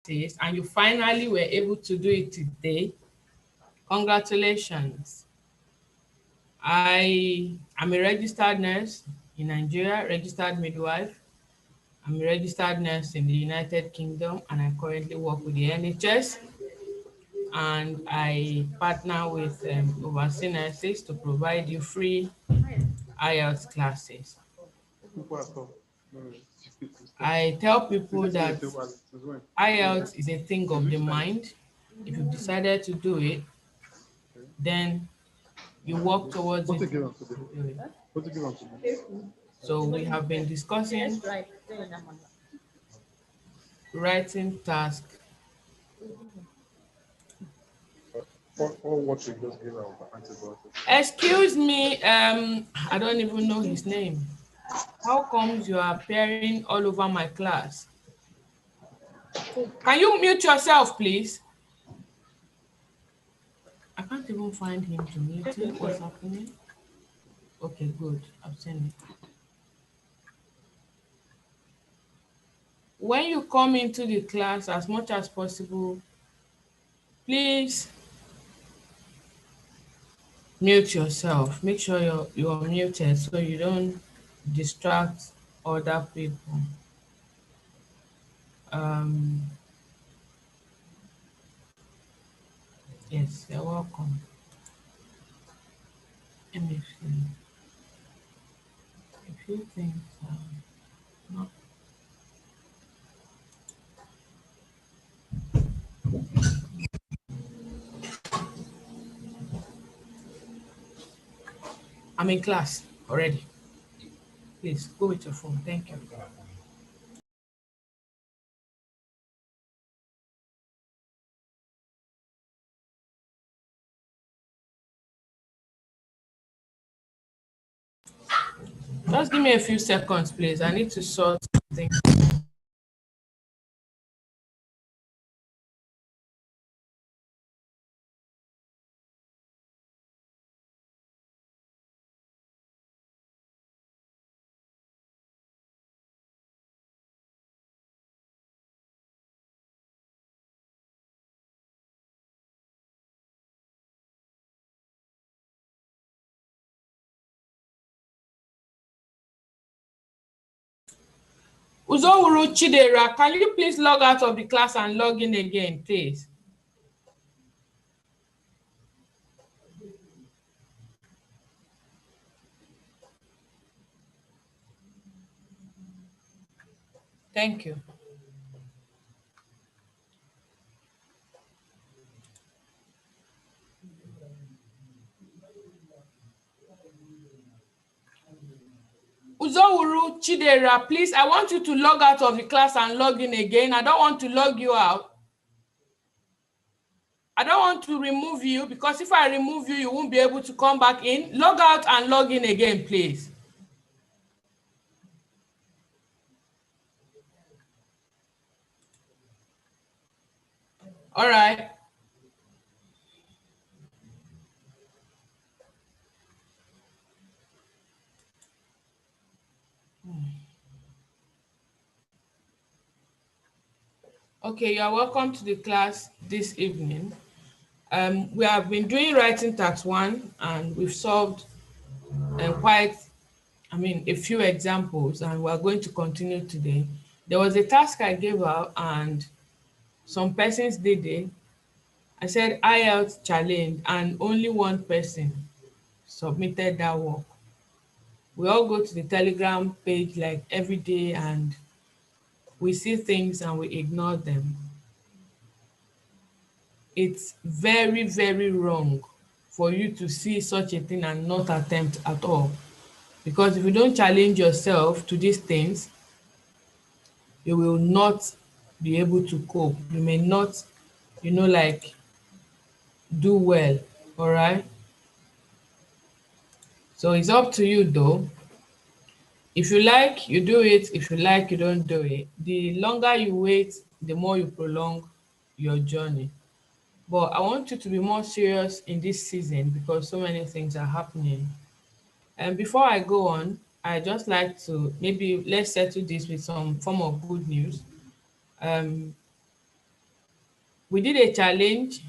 and you finally were able to do it today, congratulations. I am a registered nurse in Nigeria, registered midwife. I'm a registered nurse in the United Kingdom, and I currently work with the NHS. And I partner with overseas nurses to provide you free IELTS classes. I tell people that IELTS is a thing of the mind. If you've decided to do it, then you work towards it. So we have been discussing writing task. Excuse me, I don't even know his name. How comes you are appearing all over my class? Can you mute yourself, please? I can't even find him to mute him. What's happening? Okay, good. I've seen it. When you come into the class, as much as possible, please mute yourself. Make sure you're muted so you don't distract other people. Yes, you're welcome. Let me see. A few things not. I'm in class already. Please go with your phone. Thank you. Just give me a few seconds, please. I need to sort something. Uzowuru Chidera, can you please log out of the class and log in again, please? Thank you. Uzowuru Chidera, please, I want you to log out of the class and log in again. I don't want to log you out. I don't want to remove you, because if I remove you, you won't be able to come back in. Log out and log in again, please. All right. Okay, you are welcome to the class this evening. We have been doing writing task 1, and we've solved a few examples, and we're going to continue today. There was a task I gave out, and some persons did it. I said IELTS challenge, and only one person submitted that work. We all go to the Telegram page like every day, and we see things and we ignore them. It's very, very wrong for you to see such a thing and not attempt at all. Because if you don't challenge yourself to these things, you will not be able to cope. You may not, do well, all right? So it's up to you though. If you like, you do it. If you like, you don't do it. The longer you wait, the more you prolong your journey. But I want you to be more serious in this season because so many things are happening. And before I go on, I just like to let's settle this with some form of good news. We did a challenge.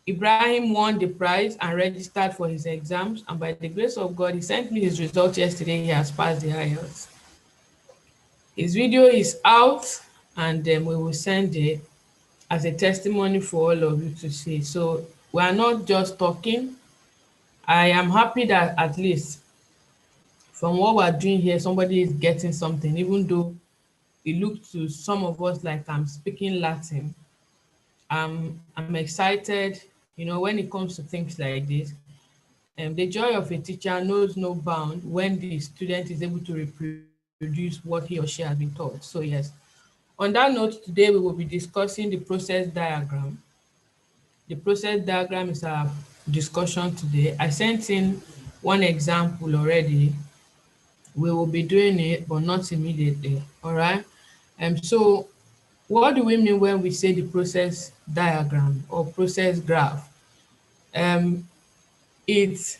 Ibrahim won the prize and registered for his exams, and by the grace of God, he sent me his result yesterday. He has passed the IELTS. His video is out, and we will send it as a testimony for all of you to see. So we are not just talking. I am happy that at least from what we're doing here, somebody is getting something, even though it looks to some of us like I'm speaking Latin. I'm excited, when it comes to things like this. The joy of a teacher knows no bound when the student is able to reproduce what he or she has been taught. So yes, on that note, today we will be discussing the process diagram. The process diagram is our discussion today. I sent in one example already. We will be doing it, but not immediately. All right. So what do we mean when we say the process diagram or process graph? It's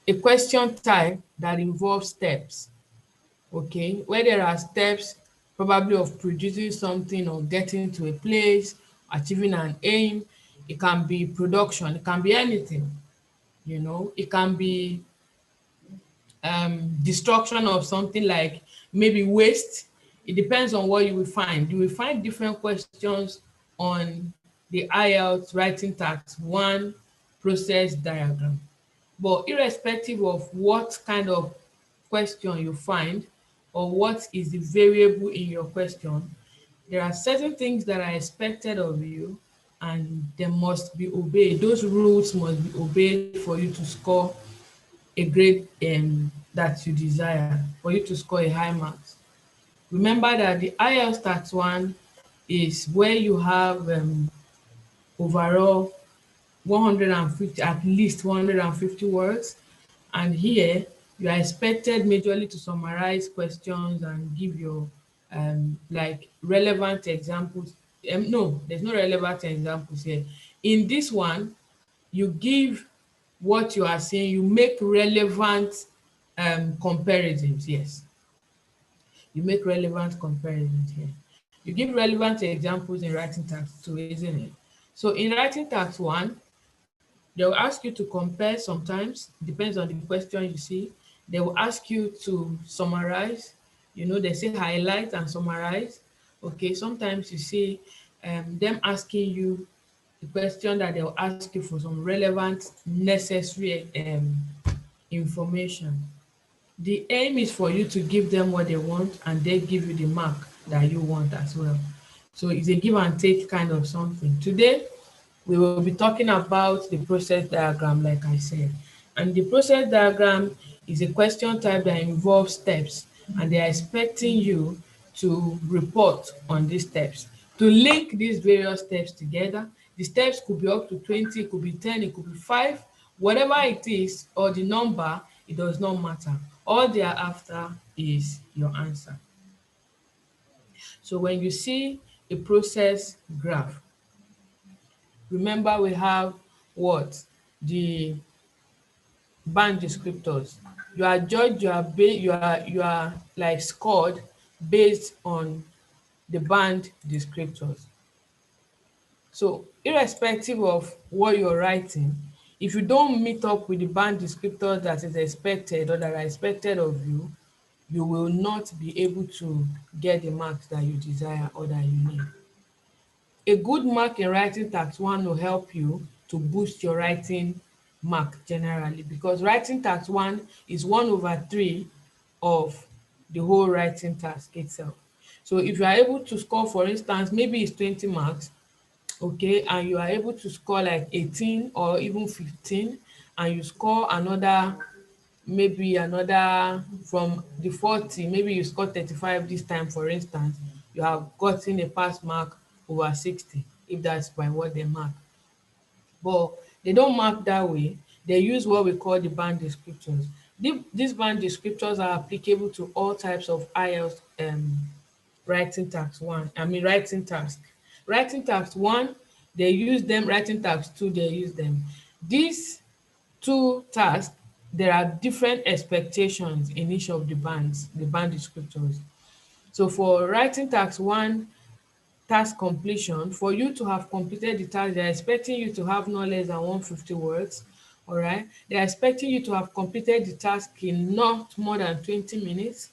a question type that involves steps, okay, where there are steps probably of producing something or getting to a place, achieving an aim. It can be production, it can be anything, it can be destruction of something, like maybe waste. It depends on what you will find. You will find different questions on the IELTS writing task 1 process diagram. But irrespective of what kind of question you find or what is the variable in your question, there are certain things that are expected of you and they must be obeyed. Those rules must be obeyed for you to score a grade that you desire, for you to score a high marks. Remember that the IELTS Tax 1 is where you have overall 150, at least 150 words. And here you are expected majorly to summarize questions and give your like relevant examples. No, there's no relevant examples here. In this one, you give what you are saying, you make relevant comparisons. Yes, you make relevant comparisons here. You give relevant examples in writing task 2, isn't it? So in writing task 1, they will ask you to compare sometimes, depends on the question you see. They will ask you to summarize, they say highlight and summarize. Okay, sometimes you see them asking you the question that they'll ask you for some relevant, necessary information. The aim is for you to give them what they want and they give you the mark that you want as well. So it's a give and take kind of something. Today, we will be talking about the process diagram, like I said. And the process diagram is a question type that involves steps, and they are expecting you to report on these steps. To link these various steps together, the steps could be up to 20, it could be 10, it could be 5, whatever it is, or the number, it does not matter. All they are after is your answer. So when you see a process graph, remember we have what? The band descriptors. You are judged, you are like scored based on the band descriptors. So irrespective of what you're writing, if you don't meet up with the band descriptors that is expected or that are expected of you, you will not be able to get the marks that you desire or that you need. A good mark in writing task 1 will help you to boost your writing mark generally, because writing task 1 is 1/3 of the whole writing task itself. So if you are able to score, for instance, maybe it's 20 marks, okay, and you are able to score like 18 or even 15, and you score another, maybe another from the 40, maybe you score 35 this time, for instance, you have gotten a pass mark over 60, if that's by what they mark. But they don't mark that way. They use what we call the band descriptors. These band descriptors are applicable to all types of IELTS writing task 1. Writing task. Writing task 1, they use them. Writing task 2, they use them. These two tasks, there are different expectations in each of the bands, the band descriptors. So for writing task 1, task completion. For you to have completed the task, they're expecting you to have no less than 150 words. All right. They're expecting you to have completed the task in not more than 20 minutes.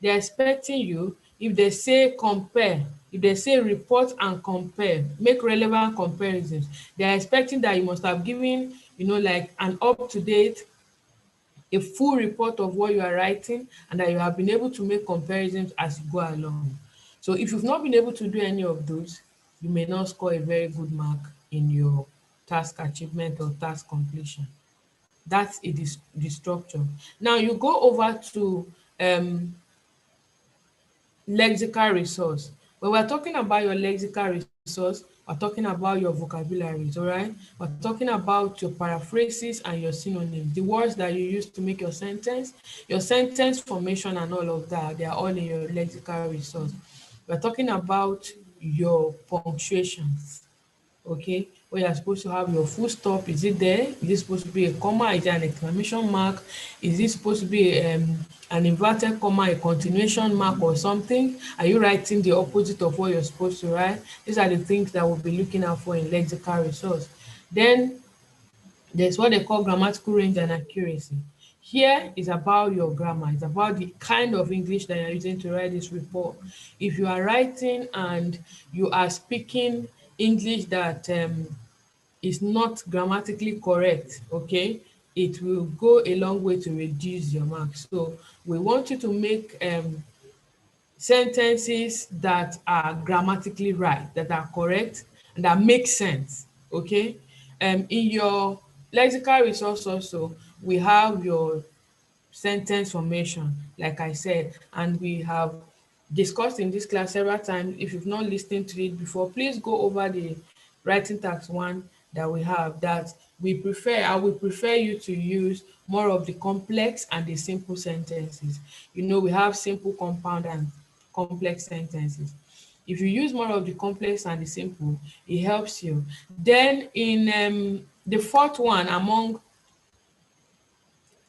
They're expecting you, if they say compare, if they say report and compare, make relevant comparisons, they're expecting that you must have given, like an up-to-date, a full report of what you are writing, and that you have been able to make comparisons as you go along. So if you've not been able to do any of those, you may not score a very good mark in your task achievement or task completion. That's the structure. Now you go over to lexical resource. When we're talking about your lexical resource, we're talking about your vocabularies, all right? We're talking about your paraphrases and your synonyms, the words that you use to make your sentence formation and all of that, they are all in your lexical resource. We're talking about your punctuations, okay, where you're supposed to have your full stop. Is it there? Is it supposed to be a comma? Is it an exclamation mark? Is it supposed to be an inverted comma, a continuation mark or something? Are you writing the opposite of what you're supposed to write? These are the things that we'll be looking out for in lexical resource. Then there's what they call grammatical range and accuracy. Here is about your grammar. It's about the kind of English that you're using to write this report. If you are writing and you are speaking English that is not grammatically correct, okay, it will go a long way to reduce your marks. So we want you to make sentences that are grammatically right, that are correct, and that make sense, okay? In your lexical resource also, we have your sentence formation, like I said, and we have discussed in this class several times. If you've not listened to it before, please go over the writing task one that we have, that I would prefer you to use more of the complex and the simple sentences. We have simple, compound, and complex sentences. If you use more of the complex and the simple, it helps you. Then in the fourth one,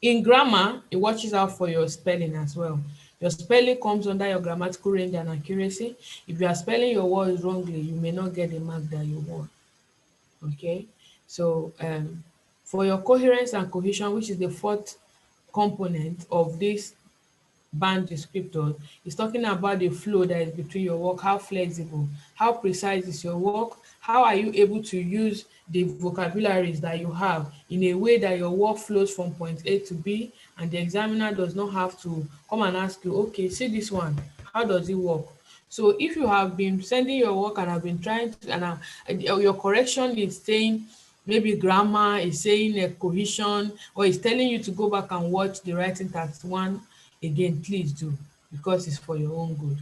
in grammar, it watches out for your spelling as well. Your spelling comes under your grammatical range and accuracy. If you are spelling your words wrongly, you may not get the mark that you want. Okay, so for your coherence and cohesion, which is the fourth component of this band descriptor, is talking about the flow that is between your work, how flexible, how precise is your work, how are you able to use the vocabularies that you have in a way that your work flows from point A to B, and the examiner does not have to come and ask you, okay, see this one, how does it work? So if you have been sending your work and have been trying to, and your correction is saying maybe grammar, is saying a cohesion, or is telling you to go back and watch the writing task one again, please do, because it's for your own good.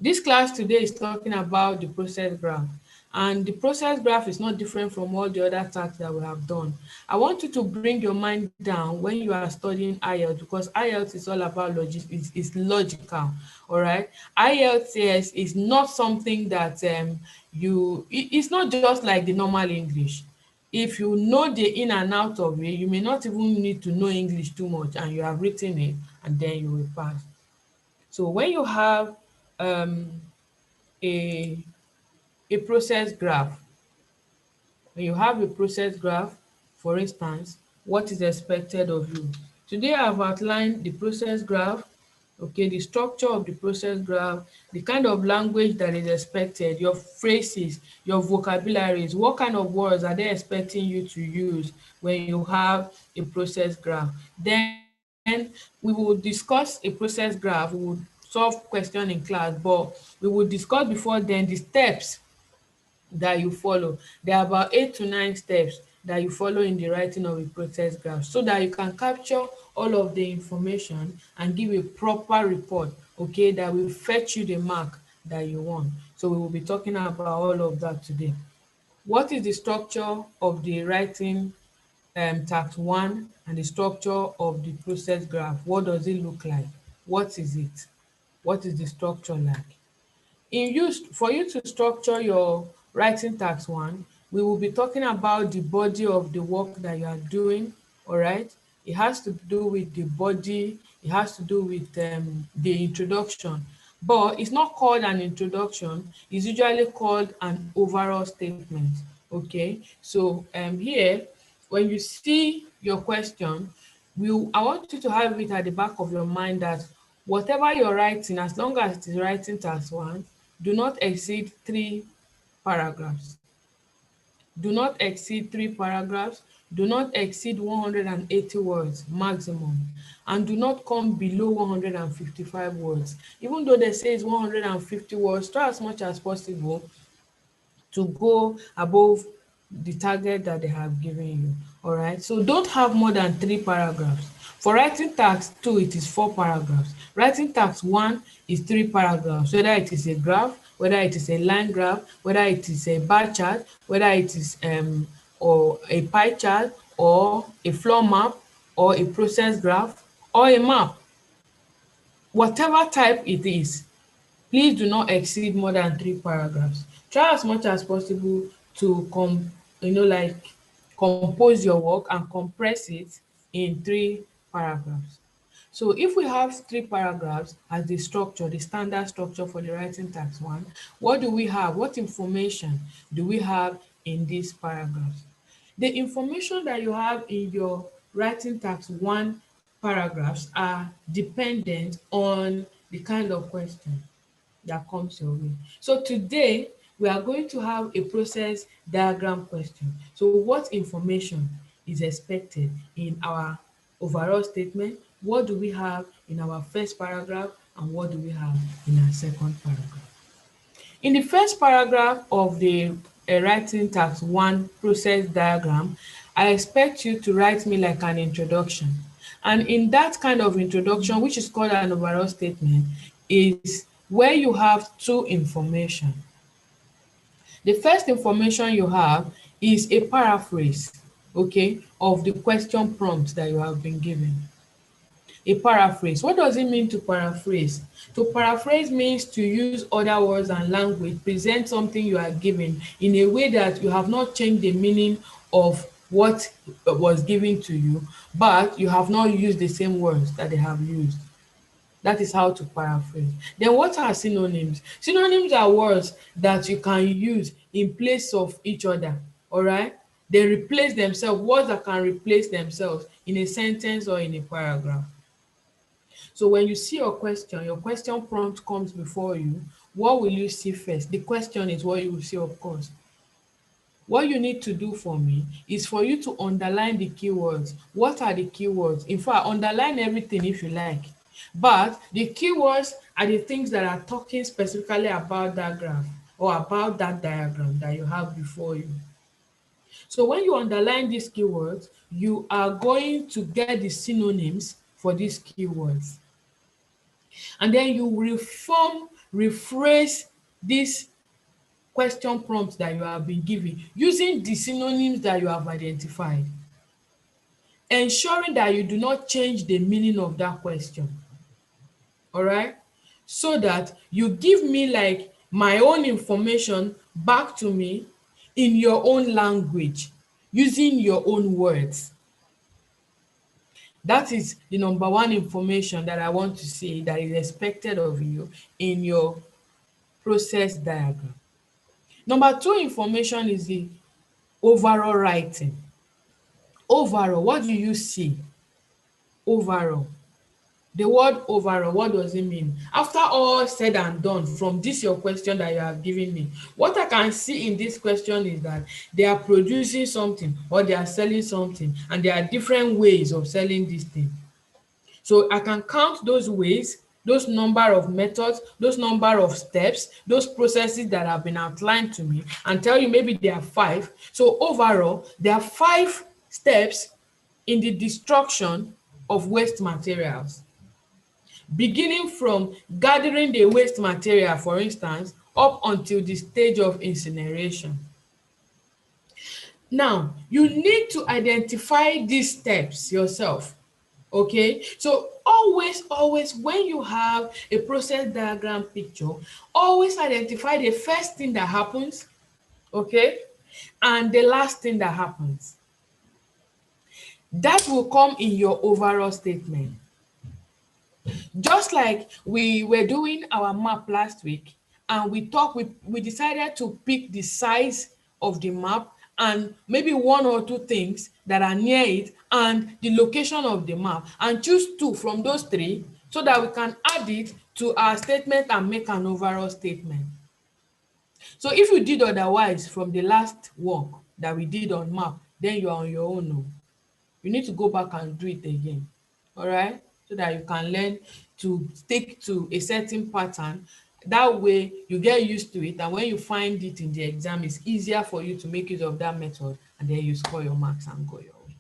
This class today is talking about the process graph, and the process graph is not different from all the other tasks that we have done. I want you to bring your mind down when you are studying IELTS, because IELTS is all about logic, it's logical, all right? IELTS is not something that it's not just like the normal English. If you know the in and out of it, you may not even need to know English too much, and you have written it, and then you will pass. So when you have a process graph, when you have a process graph, for instance, what is expected of you? Today I've outlined the process graph, okay, the structure of the process graph, the kind of language that is expected, your phrases, your vocabularies, what kind of words are they expecting you to use when you have a process graph. Then we will discuss a process graph, we will solve question in class, but we will discuss before then the steps that you follow. There are about 8 to 9 steps that you follow in the writing of a process graph, so that you can capture all of the information and give a proper report, okay, that will fetch you the mark that you want. So we will be talking about all of that today. What is the structure of the writing task one and the structure of the process graph? What does it look like? What is it? What is the structure like? For you to structure your writing task one, we will be talking about the body of the work that you are doing, all right? It has to do with the body, it has to do with the introduction. but it's not called an introduction. It's usually called an overall statement. Okay, so here, when you see your question, I want you to have it at the back of your mind that whatever you're writing, as long as it is writing task 1, do not exceed 3 paragraphs. Do not exceed 3 paragraphs. Do not exceed 180 words maximum, and do not come below 155 words. Even though they say it's 150 words, try as much as possible to go above the target that they have given you. All right, so don't have more than 3 paragraphs. For writing task 2, it is 4 paragraphs. Writing task 1 is 3 paragraphs, whether it is a graph, whether it is a line graph, whether it is a bar chart, whether it is or a pie chart, or a floor map, or a process graph, or a map. Whatever type it is, please do not exceed more than 3 paragraphs. Try as much as possible to compose your work and compress it in 3 paragraphs. So if we have 3 paragraphs as the structure, the standard structure for the writing task 1, what do we have? What information do we have in these paragraphs? The information that you have in your writing task 1 paragraphs are dependent on the kind of question that comes your way. So today, we are going to have a process diagram question. So what information is expected in our overall statement? What do we have in our first paragraph, and what do we have in our second paragraph? In the first paragraph of the writing task 1 process diagram, I expect you to write me like an introduction. And in that kind of introduction, which is called an overall statement, is where you have 2 information. The first information you have is a paraphrase, okay, of the question prompt that you have been given. A paraphrase. What does it mean to paraphrase? To paraphrase means to use other words and language, present something you are given in a way that you have not changed the meaning of what was given to you, but you have not used the same words that they have used. That is how to paraphrase. Then what are synonyms? Synonyms are words that you can use in place of each other, all right? They replace themselves, words that can replace themselves in a sentence or in a paragraph. So when you see your question prompt comes before you, what will you see first? The question is what you will see, of course. What you need to do for me is for you to underline the keywords. What are the keywords? In fact, underline everything if you like. But the keywords are the things that are talking specifically about that graph or about that diagram that you have before you. So when you underline these keywords, you are going to get the synonyms for these keywords. And then you rephrase this question prompt that you have been given using the synonyms that you have identified, ensuring that you do not change the meaning of that question. All right? So that you give me like my own information back to me in your own language, using your own words. That is the number 1 information that I want to see that is expected of you in your process diagram. Number 2 information is the overall writing. Overall, what do you see? Overall. The word overall, what does it mean? After all said and done from this your question that you have given me, what I can see in this question is that they are producing something or they are selling something, and there are different ways of selling this thing. So I can count those ways, those number of methods, those number of steps, those processes that have been outlined to me, and tell you maybe there are 5. So overall, there are 5 steps in the destruction of waste materials. Beginning from gathering the waste material, for instance, up until the stage of incineration. Now, you need to identify these steps yourself. Okay, so always when you have a process diagram picture, always identify the first thing that happens, okay, and the last thing that happens. That will come in your overall statement. Just like we were doing our map last week, and we decided to pick the size of the map and maybe one or two things that are near it and the location of the map, and choose two from those three so that we can add it to our statement and make an overall statement. So if you did otherwise from the last work that we did on map, then you are on your own. Oh. You need to go back and do it again. All right, so that you can learn to stick to a certain pattern. That way you get used to it, and when you find it in the exam, it's easier for you to make use of that method, and then you score your marks and go your way.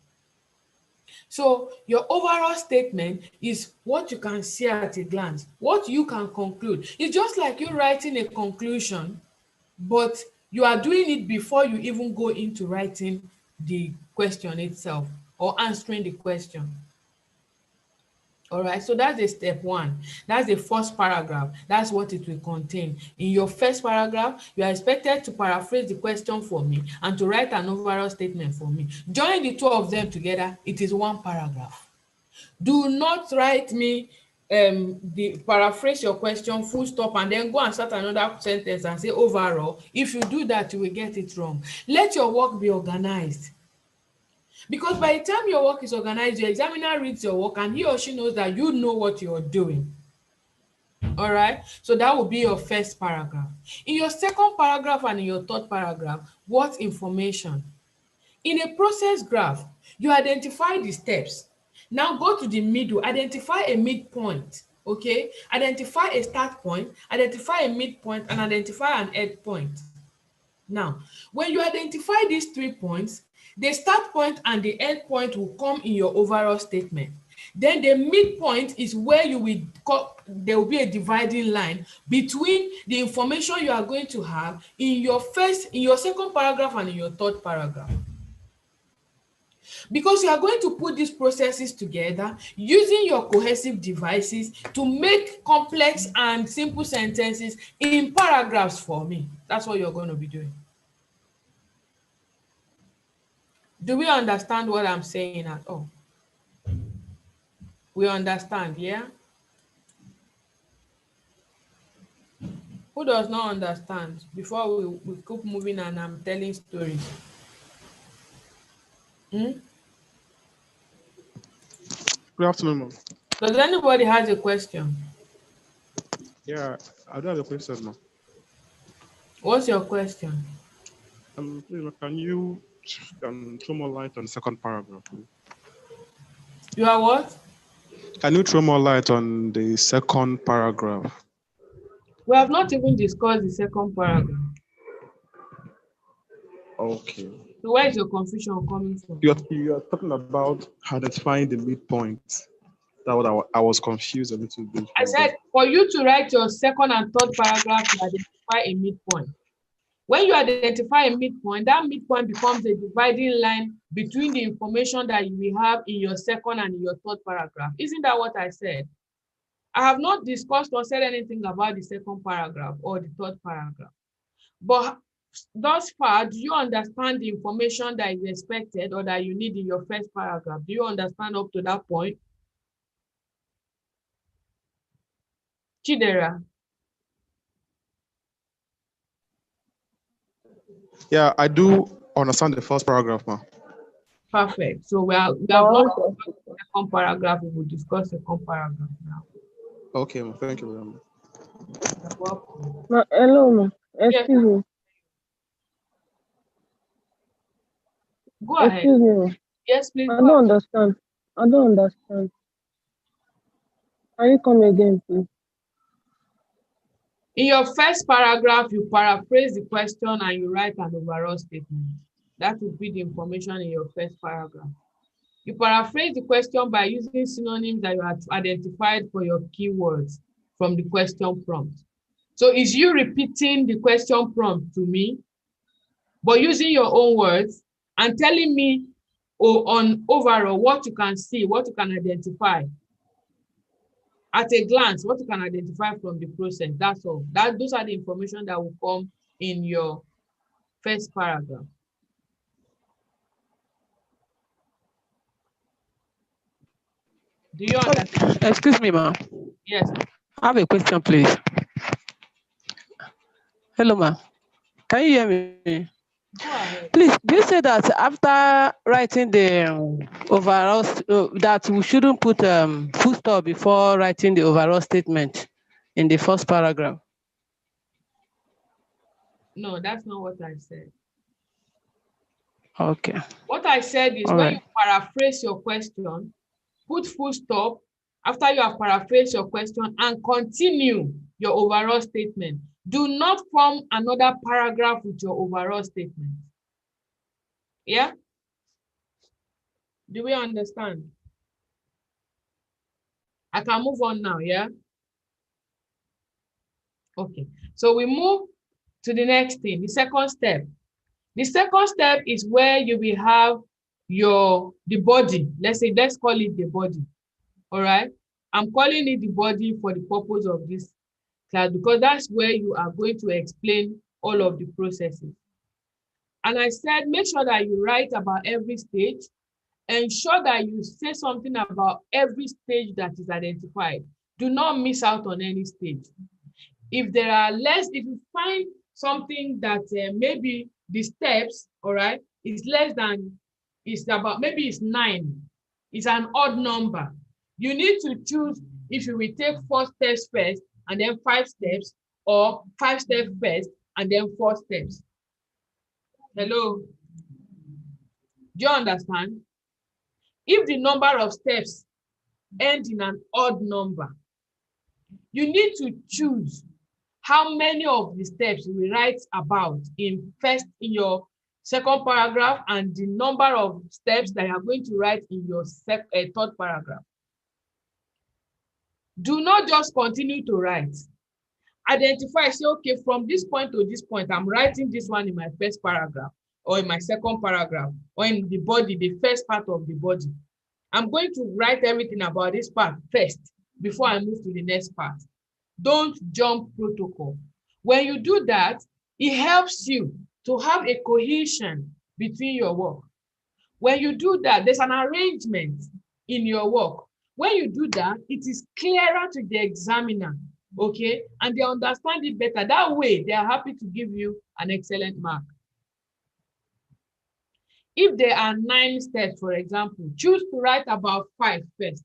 So your overall statement is what you can see at a glance, what you can conclude. It's just like you writing a conclusion, but you are doing it before you even go into writing the question itself or answering the question. All right, so that's the step one. That's the first paragraph. That's what it will contain. In your first paragraph, you are expected to paraphrase the question for me and to write an overall statement for me. Join the two of them together, it is one paragraph. Do not write me the paraphrase your question full stop and then go and start another sentence and say overall. If you do that, you will get it wrong. Let your work be organized. Because by the time your work is organized, your examiner reads your work and he or she knows that you know what you're doing. All right, so that will be your first paragraph. In your second paragraph and in your third paragraph, what information? In a process graph, you identify the steps. Now go to the middle, identify a midpoint. Okay, identify a start point, identify a midpoint, and identify an end point. Now, when you identify these 3 points, the start point and the end point will come in your overall statement. Then the midpoint is where you will there will be a dividing line between the information you are going to have in your second paragraph and in your third paragraph. Because you are going to put these processes together using your cohesive devices to make complex and simple sentences in paragraphs for me. That's what you're going to be doing. Do we understand what I'm saying at all? We understand, yeah? Who does not understand before we keep moving and I'm telling stories? Good afternoon, ma'am. Does anybody has a question? Yeah, I do have a question, ma'am. What's your question? Please, can you throw more light on the second paragraph? Please? You are what? Can you throw more light on the second paragraph? We have not even discussed the second paragraph. Okay. So where is your confusion coming from? You're talking about identifying the midpoint. That what I was confused a little bit. I said for you to write your second and third paragraph, you identify a midpoint. When you identify a midpoint, that midpoint becomes a dividing line between the information that you will have in your second and in your third paragraph. Isn't that what I said? I have not discussed or said anything about the second paragraph or the third paragraph. But thus far, do you understand the information that is expected or that you need in your first paragraph? Do you understand up to that point? Chidera? Yeah, I do understand the first paragraph, ma'am. Perfect. So we have not discussed the second paragraph. We will discuss the second paragraph now. Okay, ma'am. Thank you very much. You're welcome. Hello, ma'am. Excuse me. Go ahead. Excuse me. Yes, please. I don't understand. I don't understand. Can you come again, please? In your first paragraph, you paraphrase the question and you write an overall statement. That will be the information in your first paragraph. You paraphrase the question by using synonyms that you have identified for your keywords from the question prompt. So it's you repeating the question prompt to me, but using your own words and telling me on overall what you can see, what you can identify. At a glance, what you can identify from the process, that's all. Those are the information that will come in your first paragraph. Do you understand? Excuse me, ma'am. Yes. I have a question, please. Hello, ma'am. Can you hear me? Go ahead. Please, do you say that after writing the overall, that we shouldn't put full stop before writing the overall statement in the first paragraph? No, that's not what I said. Okay. What I said is All when you right. paraphrase your question, put full stop after you have paraphrased your question and continue your overall statement. Do not form another paragraph with your overall statement. Yeah? Do we understand? I can move on now, yeah? Okay. So we move to the next thing, the second step. The second step is where you will have the body. Let's call it the body. All right. I'm calling it the body for the purpose of this class because that's where you are going to explain all of the processes. And I said, make sure that you write about every stage. Ensure that you say something about every stage that is identified. Do not miss out on any stage. If you find something that maybe the steps, all right, maybe it's 9, it's an odd number. You need to choose if you will take 4 steps first and then 5 steps, or 5 steps first and then 4 steps. Hello? Do you understand? If the number of steps end in an odd number, you need to choose how many of the steps you will write about in your second paragraph and the number of steps that you are going to write in your third paragraph. Do not just continue to write. Identify, say, okay, from this point to this point, I'm writing this one in my first paragraph or in my second paragraph or in the body, the first part of the body. I'm going to write everything about this part first before I move to the next part. Don't jump protocol. When you do that, it helps you to have a cohesion between your work. When you do that, there's an arrangement in your work. When you do that, it is clearer to the examiner, okay? And they understand it better. That way, they are happy to give you an excellent mark. If there are 9 steps, for example, choose to write about 5 first.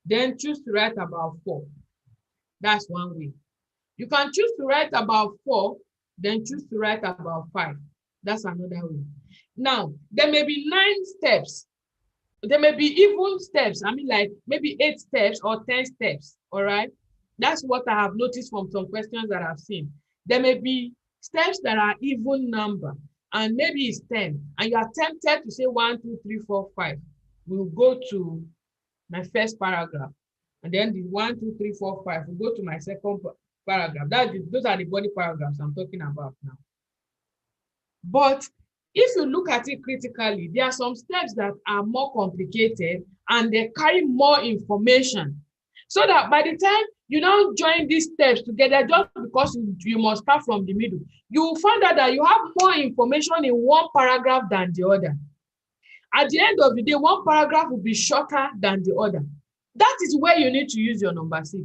Then choose to write about 4. That's one way. You can choose to write about 4, then choose to write about 5. That's another way. Now, there may be 9 steps. There may be even steps. I mean, like maybe 8 steps or 10 steps. All right. That's what I have noticed from some questions that I've seen. There may be steps that are even number, and maybe it's 10, and you are tempted to say 1, 2, 3, 4, 5. We'll go to my first paragraph, and then the 1, 2, 3, 4, 5. We'll go to my second paragraph. Those are the body paragraphs I'm talking about now. But if you look at it critically, there are some steps that are more complicated and they carry more information. So that by the time you now join these steps together, just because you must start from the middle, you will find out that you have more information in one paragraph than the other. At the end of the day, one paragraph will be shorter than the other. That is where you need to use your number 6.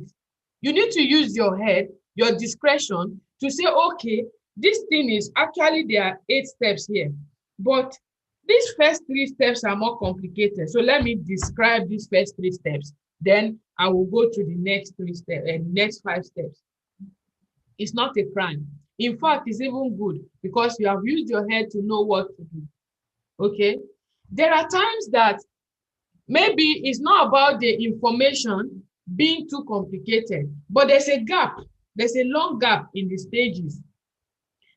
You need to use your head, your discretion to say, okay, this thing is actually, there are 8 steps here, but these first 3 steps are more complicated. So let me describe these first 3 steps. Then I will go to the next 3 steps and next 5 steps. It's not a crime. In fact, it's even good because you have used your head to know what to do. Okay. There are times that maybe it's not about the information being too complicated, but there's a gap. There's a long gap in the stages.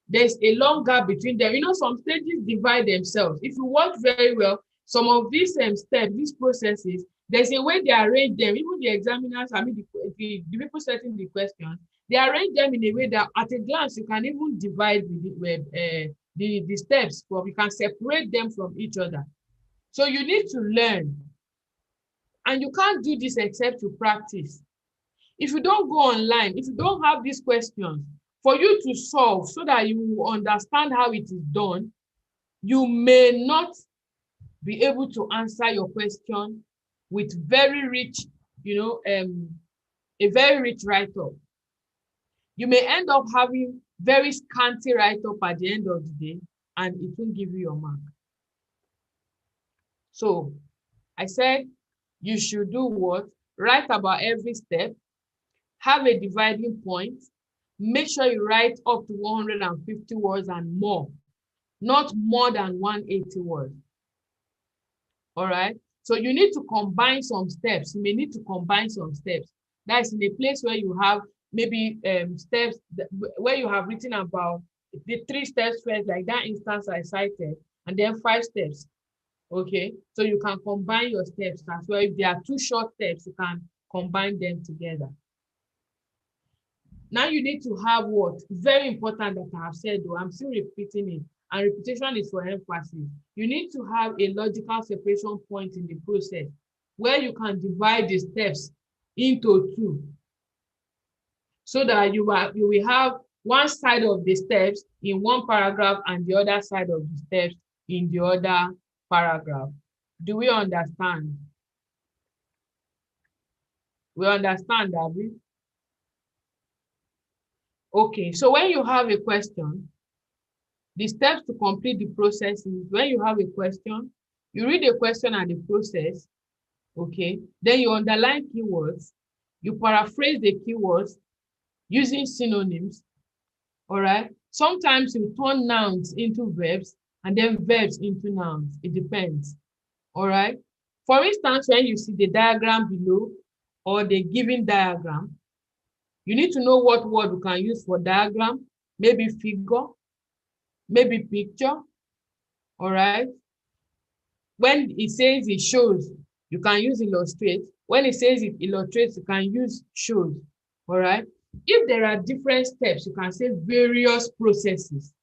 There's a long gap between them. You know, some stages divide themselves. If you watch very well, some of these steps, these processes, there's a way they arrange them. Even the examiners, I mean, the people setting the question, they arrange them in a way that at a glance, you can even divide the steps, but you can separate them from each other. So you need to learn. And you can't do this except you practice. If you don't go online, if you don't have these questions for you to solve so that you will understand how it is done, you may not be able to answer your question with very rich, a very rich write-up. You may end up having very scanty write-up at the end of the day, and it won't give you your mark. So I said you should do what? Write about every step, have a dividing point, make sure you write up to 150 words and more, not more than 180 words. All right. So you need to combine some steps. You may need to combine some steps. That's in a place where you have maybe steps where you have written about the 3 steps first, like that instance I cited, and then 5 steps. Okay. So you can combine your steps as well. If there are 2 short steps, you can combine them together. Now you need to have what? Very important that I have said, though, I'm still repeating it, and repetition is for emphasis. You need to have a logical separation point in the process where you can divide the steps into 2, so that you will have one side of the steps in one paragraph and the other side of the steps in the other paragraph. Do we understand? We understand, Abby? Okay, so when you have a question, the steps to complete the process is when you have a question, you read the question and the process, okay? Then you underline keywords, you paraphrase the keywords using synonyms, all right? Sometimes you turn nouns into verbs and then verbs into nouns. It depends, all right? For instance, when you see the diagram below or the given diagram, you need to know what word you can use for diagram, maybe figure, maybe picture, all right? When it says it shows, you can use illustrate. When it says it illustrates, you can use shows, all right? If there are different steps, you can say various processes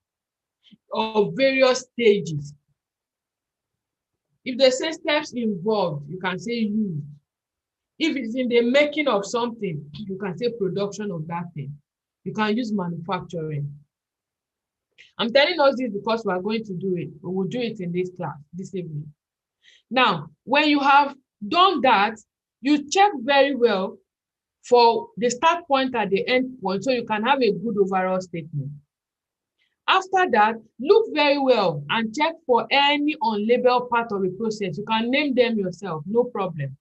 or various stages. If they say steps involved, you can say used. If it's in the making of something, you can say production of that thing. You can use manufacturing. I'm telling us this because we are going to do it. We will do it in this class this evening. Now, when you have done that, you check very well for the start point at the end point so you can have a good overall statement. After that, look very well and check for any unlabeled part of the process. You can name them yourself, no problem.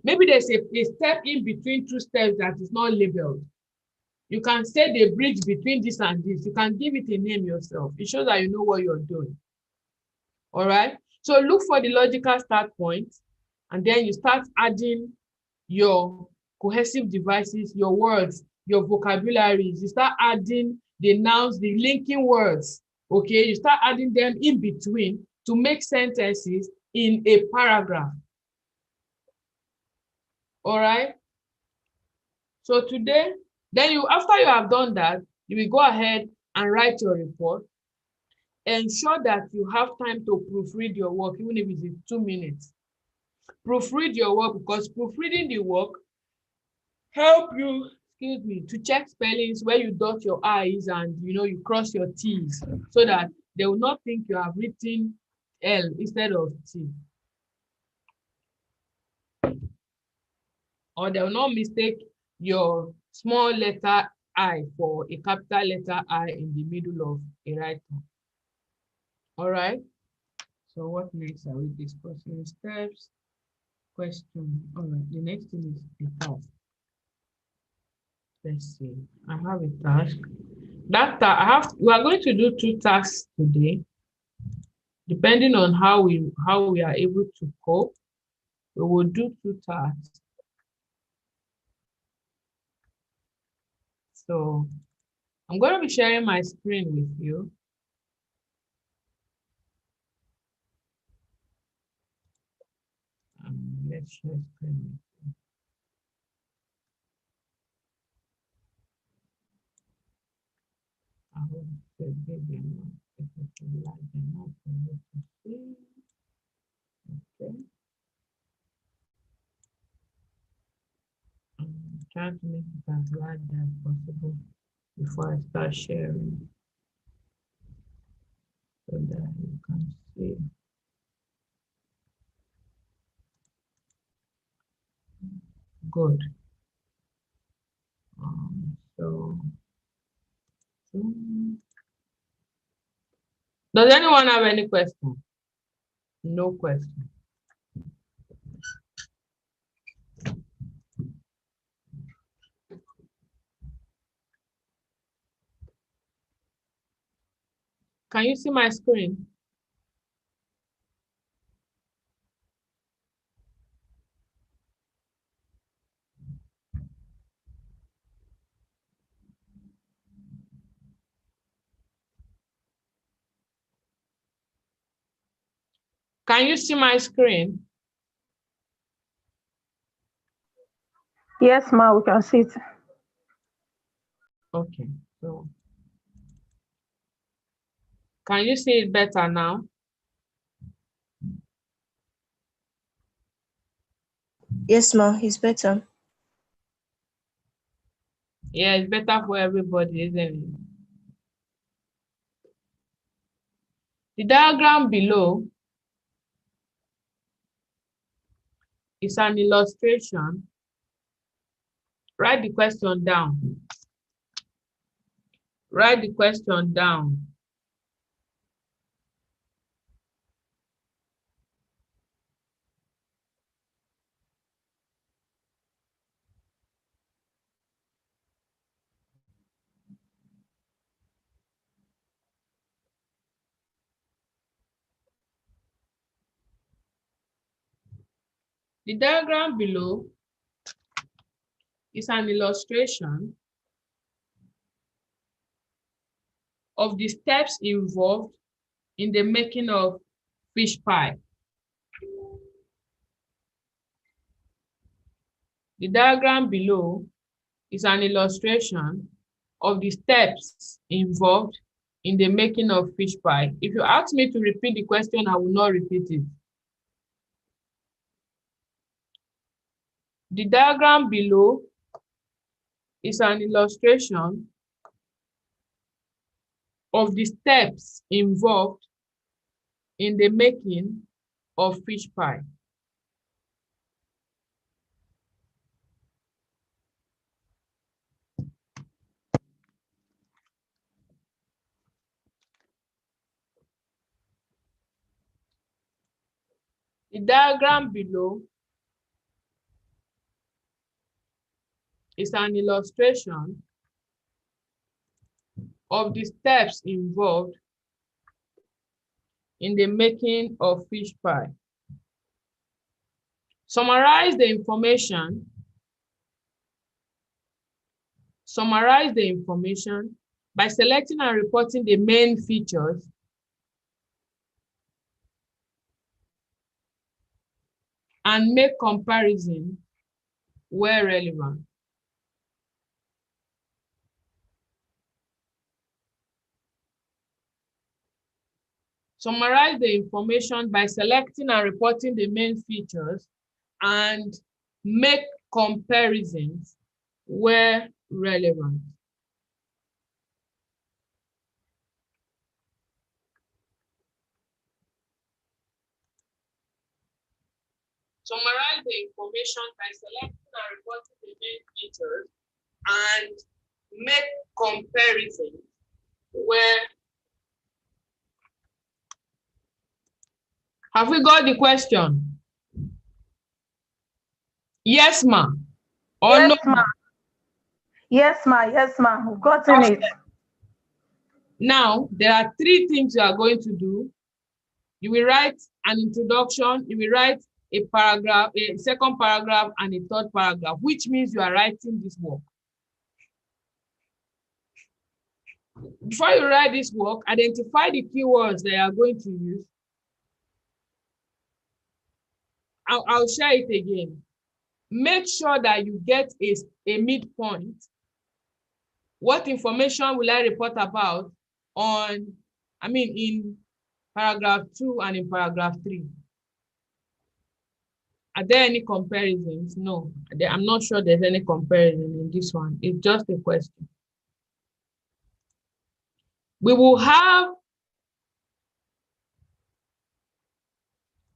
Maybe there's a step in between 2 steps that is not labeled. You can say the bridge between this and this. You can give it a name yourself. It shows that you know what you're doing. All right. So look for the logical start point, and then you start adding your cohesive devices, your words, your vocabularies. You start adding the nouns, the linking words. Okay. You start adding them in between to make sentences in a paragraph. All right. So today, then after you have done that, you will go ahead and write your report. Ensure that you have time to proofread your work, even if it's in 2 minutes. Proofread your work, because proofreading the work help you, to check spellings where you dot your I's and you cross your T's, so that they will not think you have written L instead of T. Or they will not mistake your small letter I for a capital letter I in the middle of a write-up. All right. So what next are we discussing? Steps, question. All right. The next thing is the task. Let's see. I have a task. We are going to do 2 tasks today. Depending on how we are able to cope, we will do 2 tasks. So I'm going to be sharing my screen with you. Let's share screen with you. I hope the big enough, if it's large enough for you to see. Okay. I'm trying to make it as large as possible before I start sharing, so that you can see. Good. Does anyone have any question? No question. Can you see my screen? Can you see my screen? Yes, ma, we can see it. Okay, so can you see it better now? Yes, ma, it's better. Yeah, it's better for everybody, isn't it? The diagram below is an illustration. Write the question down. Write the question down. The diagram below is an illustration of the steps involved in the making of fish pie. The diagram below is an illustration of the steps involved in the making of fish pie. If you ask me to repeat the question, I will not repeat it. The diagram below is an illustration of the steps involved in the making of fish pie. The diagram below is an illustration of the steps involved in the making of fish pie. Summarize the information. Summarize the information by selecting and reporting the main features and make comparison where relevant. Summarize the information by selecting and reporting the main features and make comparisons where relevant. Summarize the information by selecting and reporting the main features and make comparisons where. Have we got the question? Yes, ma. Or Yes, no? ma. Yes, ma. Yes, ma. We've gotten it. Now, there are three things you are going to do. You will write an introduction, you will write a paragraph, a second paragraph, and a third paragraph, which means you are writing this work. Before you write this work, identify the keywords that you are going to use. I'll share it again. Make sure that you get a midpoint. What information will I report about in paragraph 2 and in paragraph 3? Are there any comparisons? No, I'm not sure there's any comparison in this one. It's just a question. We will have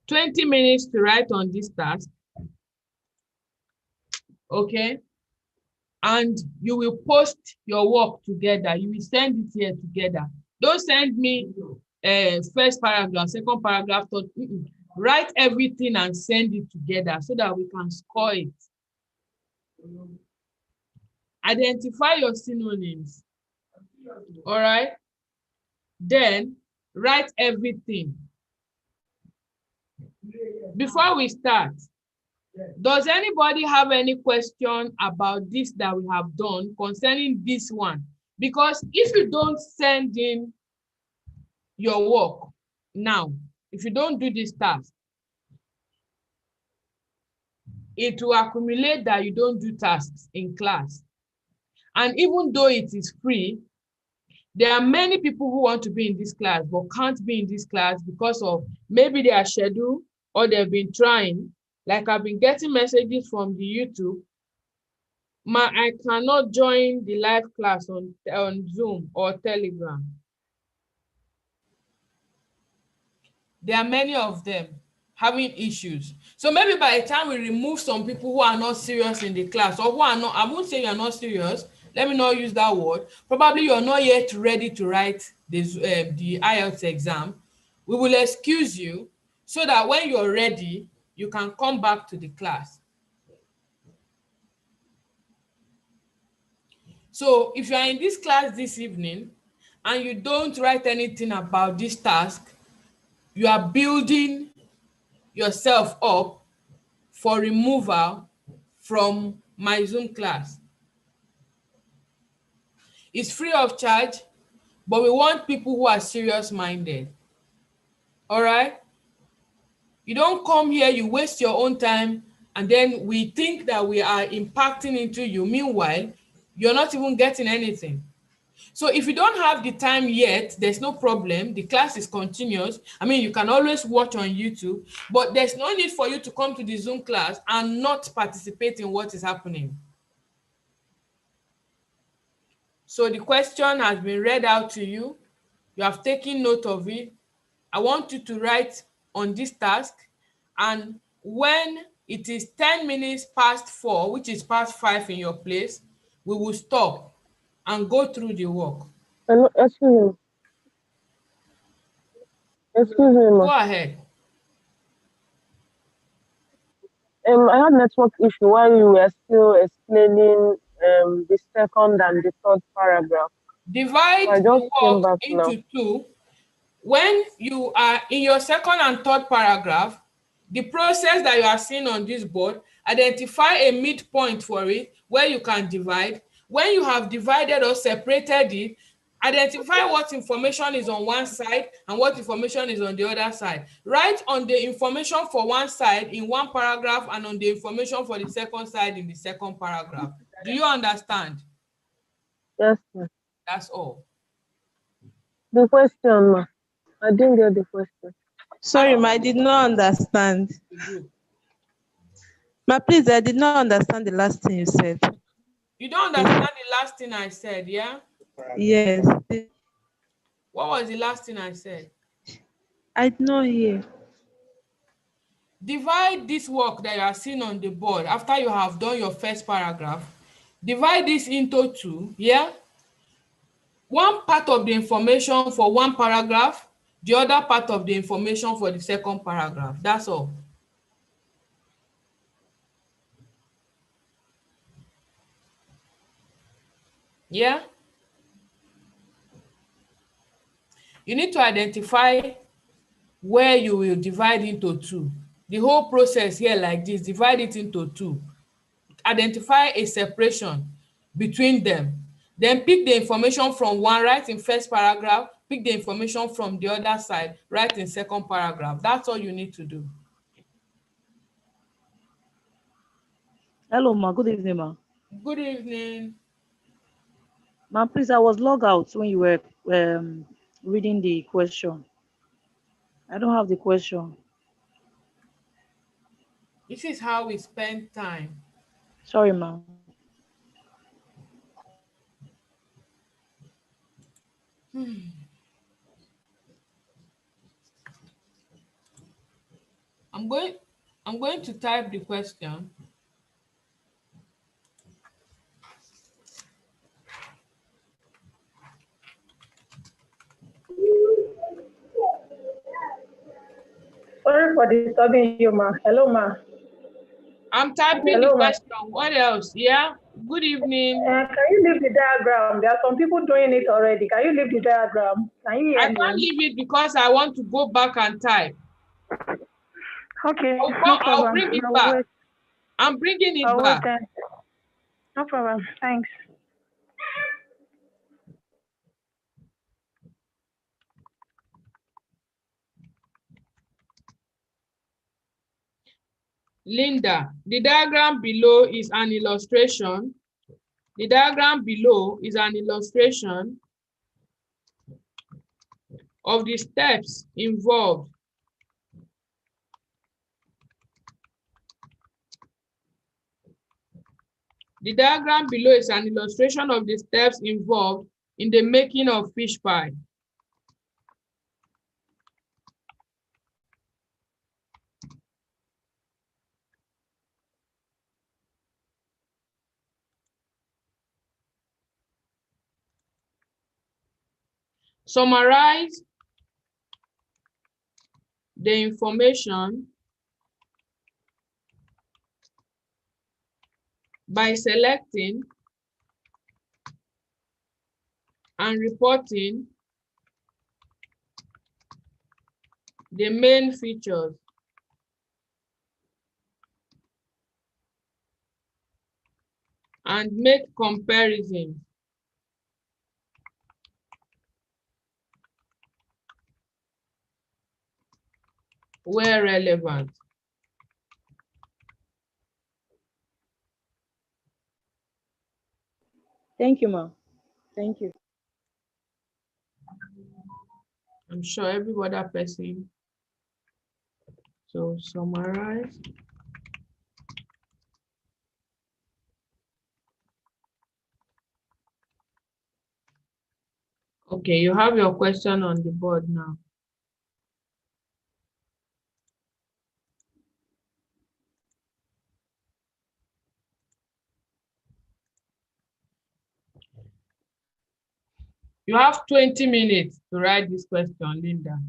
20 minutes to write on this task. Okay? And you will post your work together. You will send it here together. Don't send me first paragraph, second paragraph, third. Write everything and send it together so that we can score it. Identify your synonyms. All right? Then write everything. Before we start, does anybody have any question about this that we have done concerning this one? Because if you don't send in your work now, if you don't do this task, it will accumulate that you don't do tasks in class. And even though it is free, there are many people who want to be in this class but can't be in this class because of maybe their schedule or they've been trying. Like I've been getting messages from the YouTube. I cannot join the live class on Zoom or Telegram. There are many of them having issues. So maybe by the time we remove some people who are not serious in the class, or who are not, I won't say you're not serious, let me not use that word. Probably you're not yet ready to write the IELTS exam. We will excuse you so that when you're ready, you can come back to the class. So if you are in this class this evening and you don't write anything about this task, you are building yourself up for removal from my Zoom class. It's free of charge, but we want people who are serious minded. All right? You don't come here, you waste your own time, and then we think that we are impacting into you. Meanwhile, you're not even getting anything. So if you don't have the time yet, there's no problem. The class is continuous. I mean, you can always watch on YouTube, but there's no need for you to come to the Zoom class and not participate in what is happening. So the question has been read out to you. You have taken note of it. I want you to write on this task, and when it is 10 minutes past 4, which is past 5 in your place, we will stop and go through the work. Hello, excuse me. Excuse me, Go ma. ahead. I had network issue while you were still explaining the second and the third paragraph. Divide I the just came work back now. into two. When you are in your second and third paragraph, the process that you are seeing on this board, identify a midpoint for it where you can divide. When you have divided or separated it, identify what information is on one side and what information is on the other side. Write on the information for one side in one paragraph and on the information for the second side in the second paragraph. Do you understand? Yes, ma. That's all. The question, ma. I didn't get the question. Sorry, ma, I did not understand. Good. Ma, please, I did not understand the last thing you said. You don't understand the last thing I said, yeah? Yes. What was the last thing I said? I did not hear. Divide this work that you are seeing on the board after you have done your first paragraph. Divide this into two, yeah? One part of the information for one paragraph, the other part of the information for the second paragraph. That's all. Yeah? You need to identify where you will divide into two. The whole process here like this, divide it into two. Identify a separation between them. Then pick the information from one, write in first paragraph, pick the information from the other side, write in second paragraph. That's all you need to do. Hello, ma. Good evening, ma. Good evening. Ma, please, I was logged out when you were reading the question. I don't have the question. This is how we spend time. Sorry, ma. I'm going to type the question. sorry for disturbing you, ma. Hello, ma. I'm typing the Hello, ma. question. What else? Yeah. Good evening. Can you leave the diagram? There are some people doing it already. Can you leave the diagram? Can you I hear can't me? leave it because I want to go back and type. Okay, no I'll problem. bring it I'll back. wait. I'm bringing it I'll wait back. then. No problem. Thanks. Linda, the diagram below is an illustration. The diagram below is an illustration of the steps involved. The diagram below is an illustration of the steps involved in the making of fish pie. Summarize the information by selecting and reporting the main features. And make comparisons where relevant. Thank you, ma. Thank you. I'm sure every other person. So summarize. Okay, you have your question on the board now. You have 20 minutes to write this question, Linda.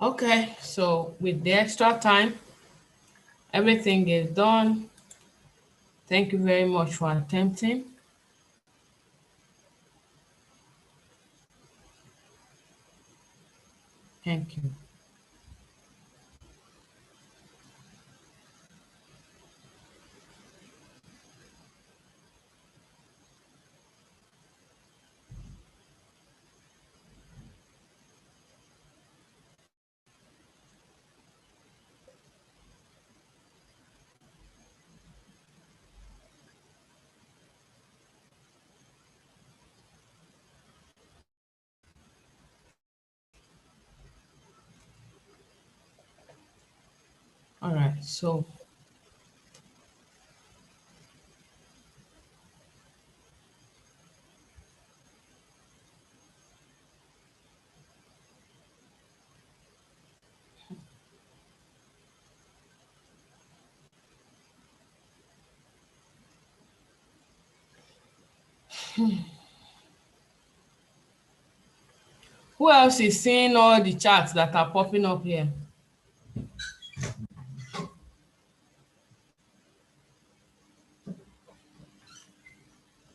Okay, so with the extra time, everything is done. Thank you very much for attempting. Thank you. All right, so who else is seeing all the charts that are popping up here?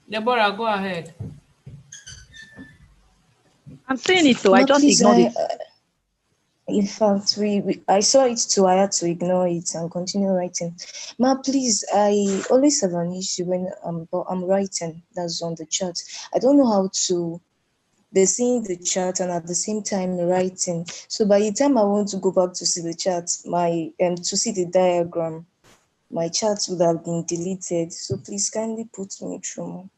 Deborah, go ahead. I'm seeing it, so I Ma, just please, ignored it. in fact, I saw it too. I had to ignore it and continue writing. Ma, please, I always have an issue when I'm writing. That's on the chat. I don't know how to. They're seeing the chat and at the same time writing. So by the time I want to go back to see the chat, to see the diagram, my chat would have been deleted. So please kindly put me through.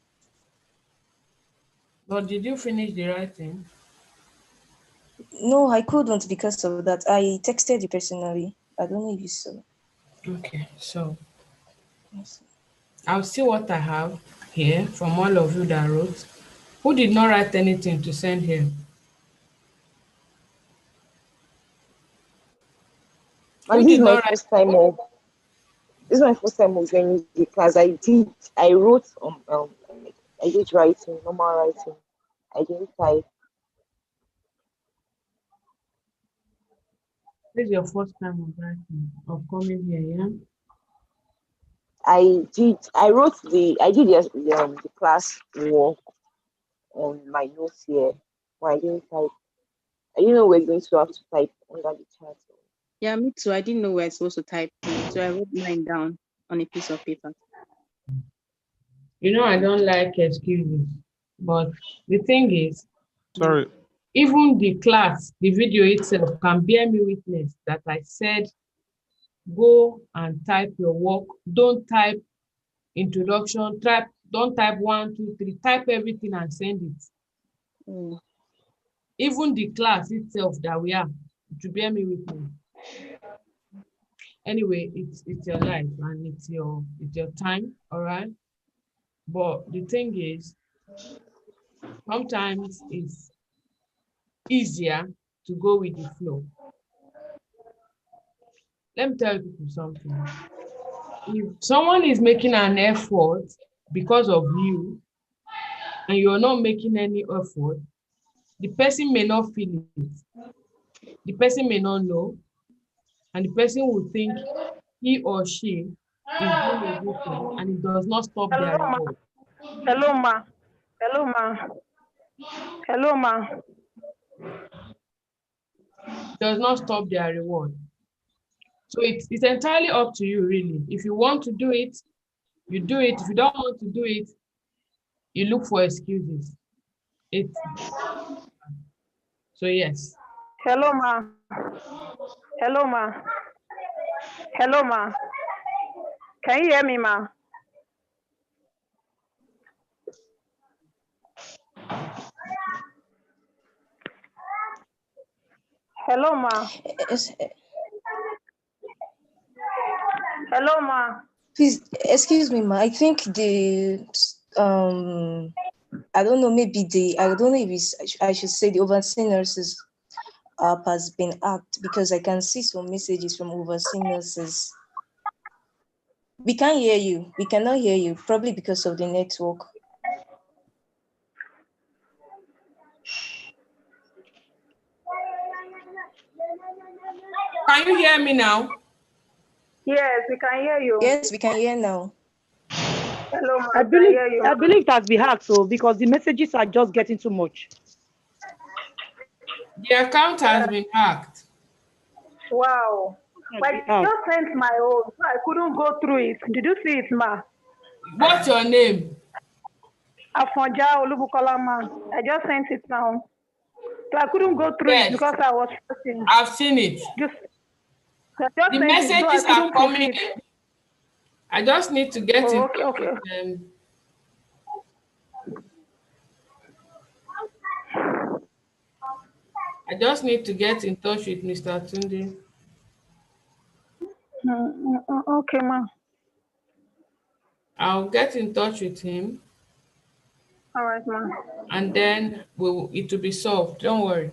But did you finish the writing? No, I couldn't because of that. I texted you personally. I don't know if you saw. Okay, so Yes. I'll see what I have here from all of you that wrote. Who did not write anything to send here? Who And this is did my not write? first time of joining the class. I wrote I did writing, normal writing. I didn't type. This is your first time of writing, of coming here, yeah? I did the class work on my notes here, but I didn't type. I didn't know we're going to have to type under the chat. Yeah, me too. I didn't know we were supposed to type in, so I wrote mine down on a piece of paper. You know, I don't like excuses, but the thing is, Sorry. even the class, the video itself can bear me witness that I said, go and type your work. Don't type introduction, don't type 1, 2, 3, type everything and send it. Mm. Even the class itself that we are, to bear me witness. Anyway, it's your life and it's your time, all right? But the thing is, sometimes it's easier to go with the flow. Let me tell you people something. If someone is making an effort because of you and you're not making any effort, the person may not feel it. The person may not know, and the person will think he or she is doing a good thing, and it does not stop Hello, their ma. reward. Hello, ma. Hello, ma. Hello, ma. It does not stop their reward. So it's entirely up to you, really. If you want to do it, you do it. If you don't want to do it, you look for excuses. It's so yes. Hello, ma. Hello, ma. Hello, ma. Can you hear me, ma? Hello, ma. Yes, Hello, ma. please excuse me, ma. I think I don't know. I don't know if I should say the overseeing nurses app has been hacked because I can see some messages from overseeing nurses. We can't hear you. We cannot hear you. Probably because of the network. Can you hear me now? Yes, we can hear you. Yes, we can hear now. Hello, ma. I We can believe hear you. I believe it has been hacked, so because the messages are just getting too much. The account has been hacked. Wow. It But has I been hacked. just sent my own, so I couldn't go through it. Did you see it, ma? What's your name? Afonja Olubukola, ma. I just sent it now. So I couldn't go through it Yes, because I was stressing. I've seen it. Just, so I just The sent it, so I messages are couldn't coming proceed. in. I just need to get in Oh, touch okay. with them. I just need to get in touch with Mr. Tunde. Okay, ma. I'll get in touch with him All right, ma. and then it will be solved. Don't worry.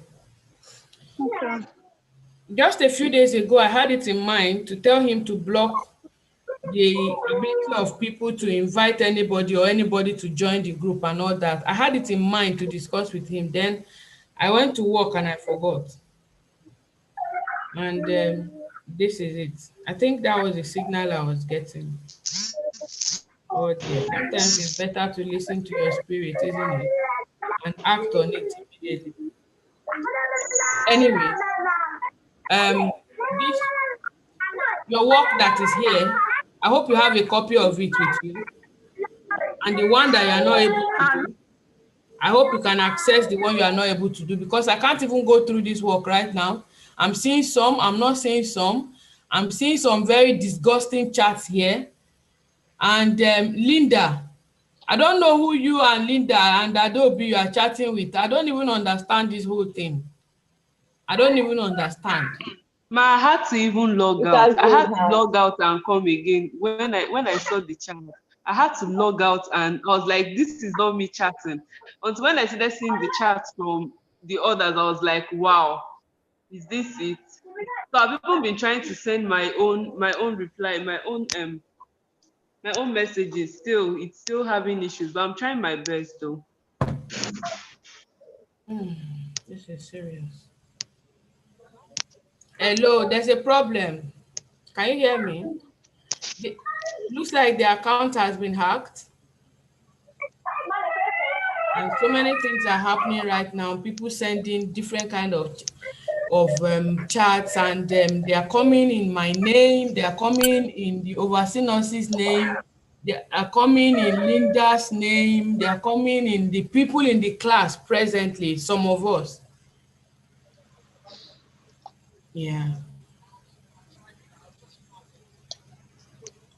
Okay. Just a few days ago, I had it in mind to tell him to block the ability of people to invite anybody or anybody to join the group and all that. I had it in mind to discuss with him. Then I went to work and I forgot. And this is it. I think that was the signal I was getting. Oh dear. Sometimes it's better to listen to your spirit, isn't it? And act on it immediately. Anyway, this your work that is here, I hope you have a copy of it with you. And the one that you are not able to do, I hope you can access the one you are not able to do, because I can't even go through this work right now. I'm seeing some, I'm not seeing some. I'm seeing some very disgusting chats here. And Linda, I don't know who you and Linda and Adobe you are chatting with. I don't even understand this whole thing. I don't even understand. Ma, I had to even log It out. has I been had to hacked. log out and come again. When I saw the chat, I had to log out and I was like, this is not me chatting. Until when I started seeing the chats from the others, I was like, wow, is this it? So I've even been trying to send my own reply, my own messages. Still, it's still having issues, but I'm trying my best though. This is serious. Hello, there's a problem. Can you hear me? Looks like the account has been hacked. And so many things are happening right now. People sending different kind of chats, and they are coming in my name. They are coming in the overseas nurse's name. They are coming in Linda's name. They are coming in the people in the class presently, some of us. Yeah.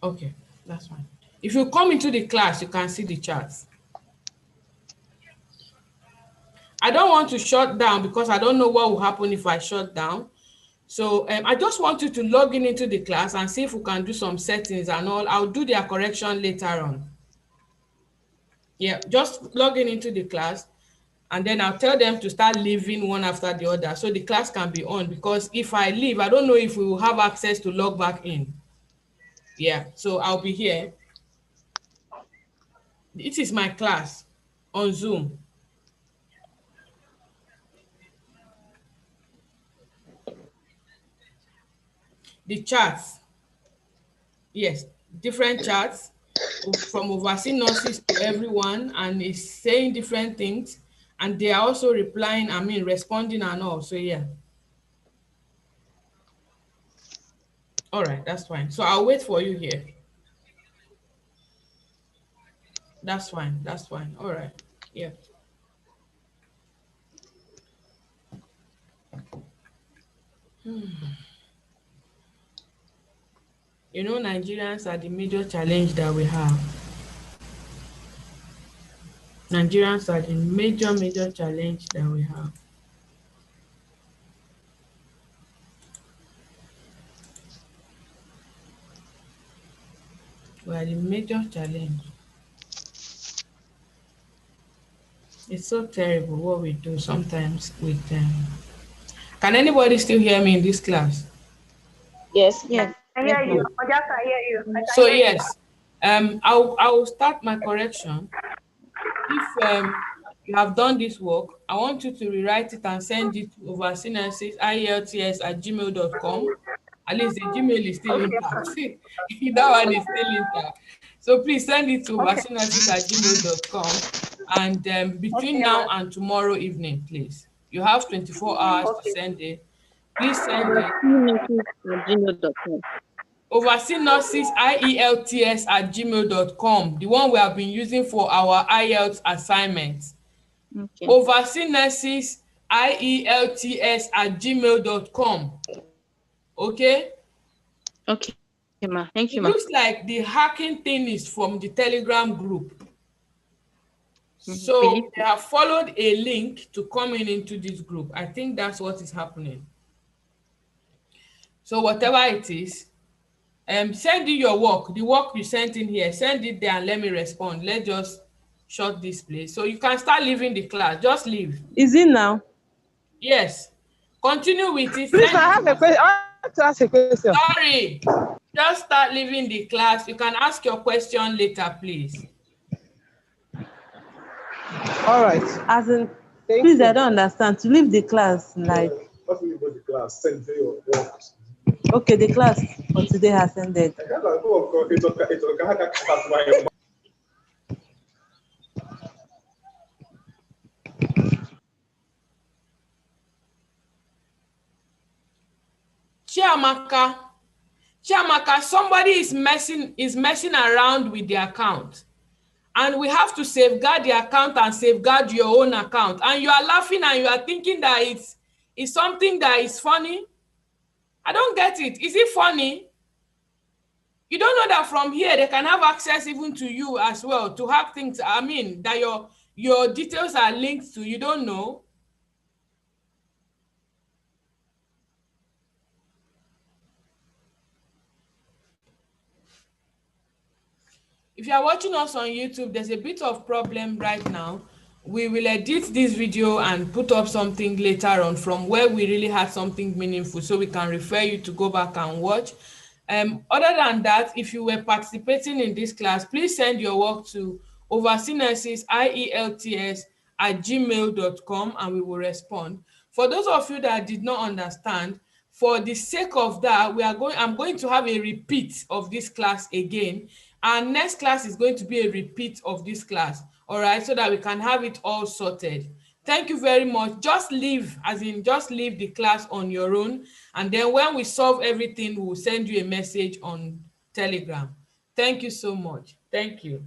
Okay, that's fine. If you come into the class, you can see the charts. I don't want to shut down because I don't know what will happen if I shut down. So I just want you to log in into the class and see if we can do some settings and all. I'll do their correction later on. Yeah, just log in into the class and then I'll tell them to start leaving one after the other so the class can be on, because if I leave, I don't know if we will have access to log back in. Yeah, so I'll be here. It is my class on Zoom. The charts, yes, different charts from overseas nurses to everyone, and it's saying different things, and they are also replying, responding and all. So yeah. All right, that's fine. So I'll wait for you here. That's fine. That's fine. All right. Yeah. You know, Nigerians are the major challenge that we have. Nigerians are the major challenge that we have. We are the major challenge. It's so terrible what we do sometimes with them. Can anybody still hear me in this class? Yes. Yes. I Yes, hear you. ma'am. I just can hear you. I can So hear you. yes, I'll start my correction. If you have done this work, I want you to rewrite it and send it to overseas@ielts@gmail.com. At least the Gmail is still Okay, ma. intact. That one is still intact. So please send it to Okay. overseeing@gmail.com. And between Okay, now ma. and tomorrow evening, please. You have 24 hours to Okay. send it. Please send it. overseeing@gmail.com. IELTS@gmail.com, the one we have been using for our IELTS assignments. Okay. IELTS@gmail.com. Okay? Okay, ma. Thank you, It ma. looks like the hacking thing is from the Telegram group. Believe So they it. have followed a link to come into this group. I think that's what is happening. So whatever it is, send in your work, the work you sent in here, send it there and let me respond. Let's just shut this place. So you can start leaving the class. Just leave. Is it now? Yes. Continue with it. Please, Send I it have to a us. question. I want to ask a question. Sorry. Just start leaving the class. You can ask your question later, please. All right. As in, please, I don't understand. To leave the class, like. What will you go to class? Send your work. Okay, the class for today has ended. Chiamaka, somebody is messing around with the account. And we have to safeguard the account and safeguard your own account. And you are laughing and you are thinking that it's something that is funny. I don't get it. Is it funny? You don't know that from here they can have access even to you as well to hack things. I mean, that your details are linked to. You don't know. If you are watching us on YouTube, there's a bit of problem right now. We will edit this video and put up something later on from where we really had something meaningful, so we can refer you to go back and watch. Other than that, if you were participating in this class, please send your work to IELTS@gmail.com and we will respond. For those of you that did not understand, for the sake of that, I'm going to have a repeat of this class again. Our next class is going to be a repeat of this class, all right, so that we can have it all sorted. Thank you very much. Just leave, as in just leave the class on your own. And then when we solve everything, we'll send you a message on Telegram. Thank you so much. Thank you.